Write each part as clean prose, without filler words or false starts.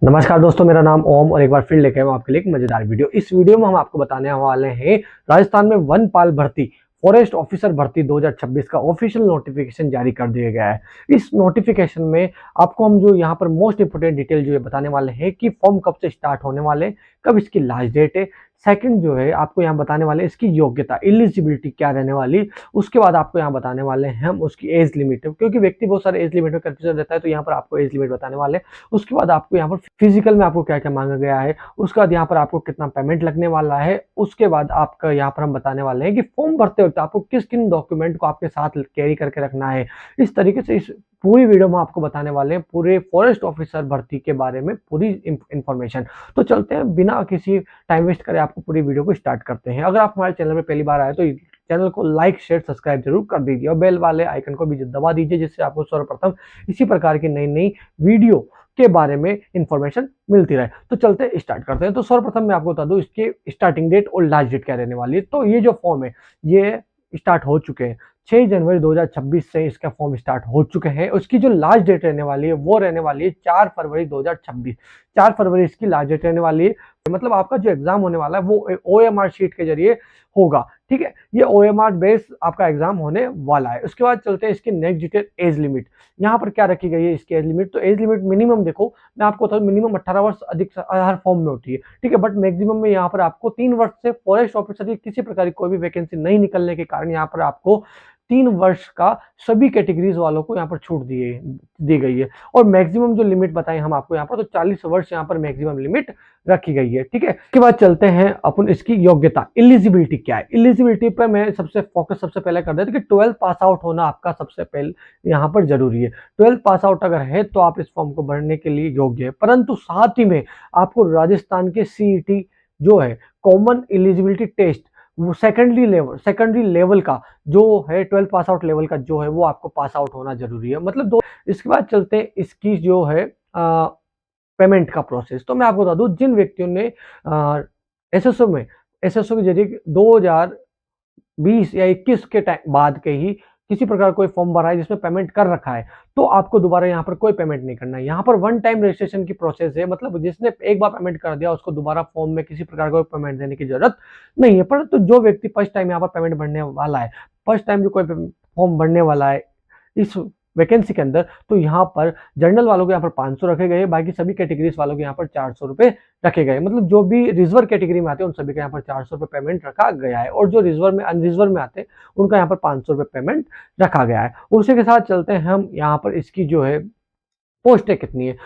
नमस्कार दोस्तों, मेरा नाम ओम और एक बार फिर लेके आया हूं आपके लिए एक मजेदार वीडियो। इस वीडियो में हम आपको बताने वाले हैं राजस्थान में वनपाल भर्ती फॉरेस्ट ऑफिसर भर्ती 2026 का ऑफिशियल नोटिफिकेशन जारी कर दिया गया है। इस नोटिफिकेशन में आपको हम जो यहाँ पर मोस्ट इंपोर्टेंट डिटेल जो है बताने वाले हैं कि फॉर्म कब से स्टार्ट होने वाले, कब इसकी लास्ट डेट है। सेकंड जो है आपको यहाँ बताने वाले इसकी योग्यता एलिजिबिलिटी क्या रहने वाली। उसके बाद आपको यहाँ बताने वाले हैं हम उसकी एज लिमिट, क्योंकि व्यक्ति बहुत सारे एज लिमिट में कंफ्यूजन रहता है, तो यहाँ पर आपको एज लिमिट बताने वाले हैं। उसके बाद आपको यहाँ पर फिजिकल में आपको क्या क्या मांगा गया है, उसके बाद यहाँ पर आपको कितना पेमेंट लगने वाला है। उसके बाद आपका यहाँ पर हम बताने वाले हैं कि फॉर्म भरते वक्त आपको किस किन डॉक्यूमेंट को आपके साथ कैरी करके रखना है। इस तरीके से इस पूरी वीडियो में आपको बताने वाले हैं पूरे फॉरेस्ट ऑफिसर भर्ती के बारे में पूरी इंफॉर्मेशन। तो चलते हैं बिना किसी टाइम वेस्ट करे आपको पूरी वीडियो को स्टार्ट करते हैं। अगर आप हमारे चैनल पर पहली बार आए तो चैनल को लाइक शेयर सब्सक्राइब जरूर कर दीजिए और बेल वाले आइकन को भी दबा दीजिए, जिससे आपको सर्वप्रथम इसी प्रकार की नई नई वीडियो के बारे में इंफॉर्मेशन मिलती रहे। तो चलते स्टार्ट करते हैं। तो सर्वप्रथम मैं आपको बता दूं इसकी स्टार्टिंग डेट और लास्ट डेट क्या रहने वाली है। तो ये जो फॉर्म है ये स्टार्ट हो चुके हैं 6 जनवरी 2026 से इसका फॉर्म स्टार्ट हो चुके हैं। उसकी जो लास्ट डेट रहने वाली है वो रहने वाली है 4 फरवरी 2026। 4 फरवरी इसकी लास्ट डेट रहने वाली है। मतलब आपका जो एग्जाम होने वाला है वो OMR शीट के जरिए होगा। ठीक है, ये OMR बेस आपका एग्जाम होने वाला है। उसके बाद चलते हैं इसकी नेक्स्ट डिटेल एज लिमिट। यहाँ पर क्या रखी गई है इसकी एज लिमिट। तो एज लिमिट मिनिमम देखो मैं आपको बता दूं, मिनिमम 18 वर्ष अधिक हर फॉर्म में होती है। ठीक है, बट मैक्सिमम में यहाँ पर आपको 3 वर्ष से फॉरेस्ट ऑफिसर की किसी प्रकार की कोई भी वैकेंसी नहीं निकलने के कारण यहाँ पर आपको 3 वर्ष का सभी कैटेगरीज वालों को यहाँ पर छूट दी गई है। और मैक्सिमम जो लिमिट बताई हम आपको यहाँ पर, तो 40 वर्ष यहाँ पर मैक्सिमम लिमिट रखी गई है। ठीक है, इसके बाद चलते हैं अपन इसकी योग्यता एलिजिबिलिटी क्या है। एलिजिबिलिटी पर मैं सबसे पहले कर देता कि 12th पास आउट होना आपका सबसे पहले यहाँ पर जरूरी है। 12th पास आउट अगर है तो आप इस फॉर्म को भरने के लिए योग्य है। परंतु साथ ही में आपको राजस्थान के CET जो है कॉमन एलिजिबिलिटी टेस्ट, वो सेकेंडरी लेवल का जो है 12th पास आउट लेवल का जो है वो आपको पास आउट होना जरूरी है। मतलब दो। इसके बाद चलते हैं इसकी जो है पेमेंट का प्रोसेस। तो मैं आपको बता दूं जिन व्यक्तियों ने एसएसओ के जरिए 2020 या 21 के टाइम बाद के ही किसी प्रकार कोई फॉर्म भरा है जिसमें पेमेंट कर रखा है, तो आपको दोबारा यहाँ पर कोई पेमेंट नहीं करना है। यहाँ पर वन टाइम रजिस्ट्रेशन की प्रोसेस है, मतलब जिसने एक बार पेमेंट कर दिया उसको दोबारा फॉर्म में किसी प्रकार का पेमेंट देने की जरूरत नहीं है। परंतु जो व्यक्ति फर्स्ट टाइम यहाँ पर पेमेंट भरने वाला है, फर्स्ट टाइम जो कोई फॉर्म भरने वाला है इस वैकेंसी के अंदर, तो यहाँ पर जनरल वालों के यहाँ पर 500 रखे गए, बाकी सभी कैटेगरीज वालों के यहाँ पर 400 रुपए रखे गए। मतलब जो भी रिजर्व कैटेगरी में आते हैं उन सभी के यहाँ पर 400 रुपए पेमेंट रखा गया है, और जो रिजर्व में अनरिजर्व में आते हैं उनका यहाँ पर 500 रुपए पेमेंट रखा गया है। उसी के साथ चलते हैं हम यहाँ पर इसकी जो है पोस्टें कितनी है।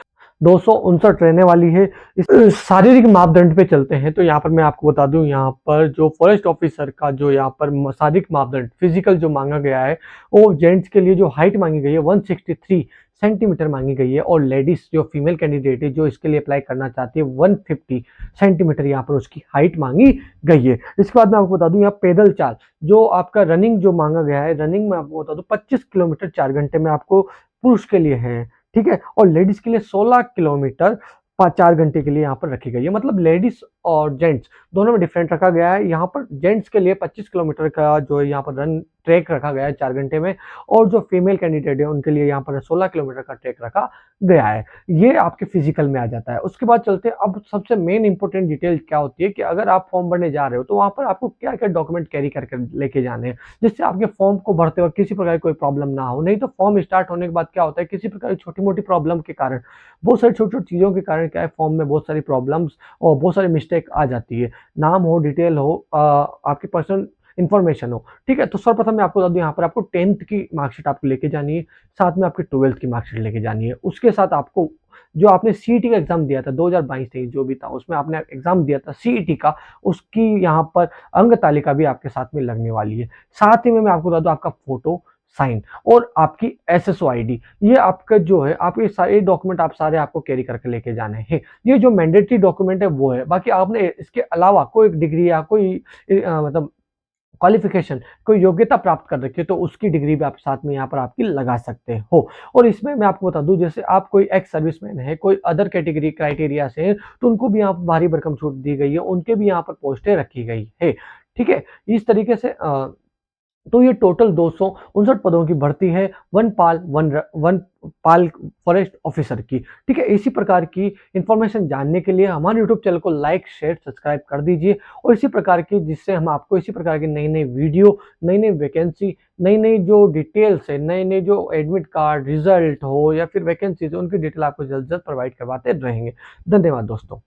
259 रहने वाली है। इस शारीरिक मापदंड पे चलते हैं तो यहाँ पर मैं आपको बता दूं, यहाँ पर जो फॉरेस्ट ऑफिसर का जो यहाँ पर शारीरिक मापदंड फिजिकल जो मांगा गया है, वो जेंट्स के लिए जो हाइट मांगी गई है 163 सेंटीमीटर मांगी गई है, और लेडीज जो फीमेल कैंडिडेट है जो इसके लिए अप्लाई करना चाहती है 150 सेंटीमीटर यहाँ पर उसकी हाइट मांगी गई है। इसके बाद मैं आपको बता दूं यहाँ पैदल चाल जो आपका रनिंग जो मांगा गया है, रनिंग में आपको बता दूं 25 किलोमीटर 4 घंटे में आपको पुरुष के लिए है। ठीक है, और लेडीज के लिए 16 किलोमीटर 4 घंटे के लिए यहाँ पर रखी गई है। मतलब लेडीज और जेंट्स दोनों में डिफरेंट रखा गया है। यहाँ पर जेंट्स के लिए 25 किलोमीटर का जो है यहाँ पर रन ट्रैक रखा गया है 4 घंटे में, और जो फीमेल कैंडिडेट है उनके लिए यहाँ पर 16 किलोमीटर का ट्रैक रखा गया है। ये आपके फिजिकल में आ जाता है। उसके बाद चलते हैं अब सबसे मेन इंपॉर्टेंट डिटेल क्या होती है कि अगर आप फॉर्म भरने जा रहे हो तो वहाँ पर आपको क्या क्या डॉक्यूमेंट कैरी करके लेके जाने हैं, जिससे आपके फॉर्म को भरते वक्त किसी प्रकार की कोई प्रॉब्लम ना हो। नहीं तो फॉर्म स्टार्ट होने के बाद क्या होता है, किसी प्रकार की छोटी मोटी प्रॉब्लम के कारण, बहुत सारी छोटी छोटी चीज़ों के कारण क्या है, फॉर्म में बहुत सारी प्रॉब्लम्स और बहुत सारी मिस्टेक आ जाती है। नाम हो, डिटेल हो, आपकी पर्सनल इन्फॉर्मेशन हो। ठीक है, तो सर्वप्रथम मैं आपको बता दूं यहाँ पर आपको 10th की मार्कशीट आपको लेके जानी है, साथ में आपकी 12th की मार्कशीट लेके जानी है। उसके साथ आपको जो आपने CET का एग्जाम दिया था 2022-23 जो भी था उसमें आपने एग्जाम दिया था CET का, उसकी यहाँ पर अंग तालिका भी आपके साथ में लगने वाली है। साथ ही में मैं आपको बता दूं आपका फोटो, साइन और आपकी SSO ID, ये आपका जो है आपके सारे डॉक्यूमेंट आप सारे आपको कैरी करके लेके जाने हैं। ये जो मैंडेटरी डॉक्यूमेंट है वो है। बाकी आपने इसके अलावा कोई डिग्री या कोई मतलब क्वालिफिकेशन, कोई योग्यता प्राप्त कर रखी है तो उसकी डिग्री भी आप साथ में यहाँ पर आपकी लगा सकते हो। और इसमें मैं आपको बता दूं जैसे आप कोई एक्स सर्विसमैन है, कोई अदर कैटेगरी क्राइटेरिया से है, तो उनको भी यहाँ पर भारी भरकम छूट दी गई है, उनके भी यहाँ पर पोस्टें रखी गई है। ठीक है, इस तरीके से तो ये टोटल 259 पदों की भर्ती है वन पाल फॉरेस्ट ऑफिसर की। ठीक है, इसी प्रकार की इंफॉर्मेशन जानने के लिए हमारे यूट्यूब चैनल को लाइक शेयर सब्सक्राइब कर दीजिए, और इसी प्रकार की, जिससे हम आपको इसी प्रकार की नई नई वीडियो, नई नई वैकेंसी, नई नई जो डिटेल्स है, नए नए जो एडमिट कार्ड रिजल्ट हो या फिर वैकेंसीज, उनकी डिटेल आपको जल्द जल्द प्रोवाइड करवाते रहेंगे। धन्यवाद दोस्तों।